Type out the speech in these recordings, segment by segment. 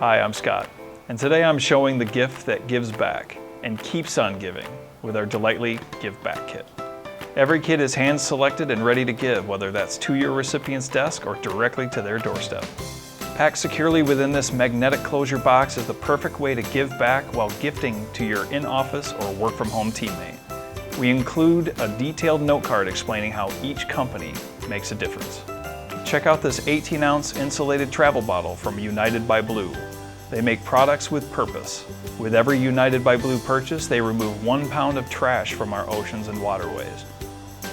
Hi, I'm Scott, and today I'm showing the gift that gives back and keeps on giving with our Delightly Give Back Kit. Every kit is hand-selected and ready to give, whether that's to your recipient's desk or directly to their doorstep. Packed securely within this magnetic closure box is the perfect way to give back while gifting to your in-office or work-from-home teammate. We include a detailed note card explaining how each company makes a difference. Check out this 18-ounce insulated travel bottle from United by Blue. They make products with purpose. With every United by Blue purchase, they remove 1 pound of trash from our oceans and waterways.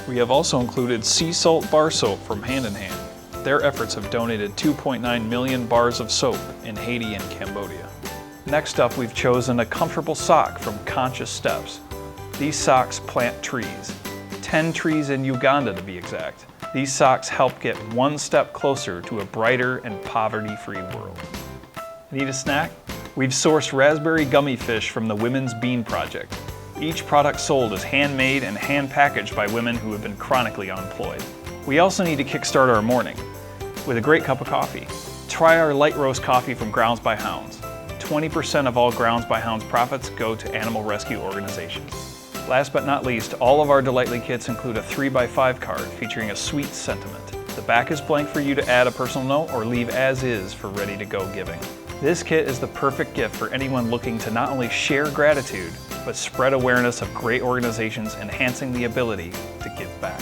We have also included sea salt bar soap from Hand in Hand. Their efforts have donated 2.9 million bars of soap in Haiti and Cambodia. Next up, we've chosen a comfortable sock from Conscious Steps. These socks plant trees, 10 trees in Uganda to be exact. These socks help get one step closer to a brighter and poverty-free world. Need a snack? We've sourced raspberry gummy fish from the Women's Bean Project. Each product sold is handmade and hand-packaged by women who have been chronically unemployed. We also need to kickstart our morning with a great cup of coffee. Try our light roast coffee from Grounds by Hounds. 20% of all Grounds by Hounds profits go to animal rescue organizations. Last but not least, all of our Delightly kits include a 3x5 card featuring a sweet sentiment. The back is blank for you to add a personal note or leave as is for ready-to-go giving. This kit is the perfect gift for anyone looking to not only share gratitude, but spread awareness of great organizations enhancing the ability to give back.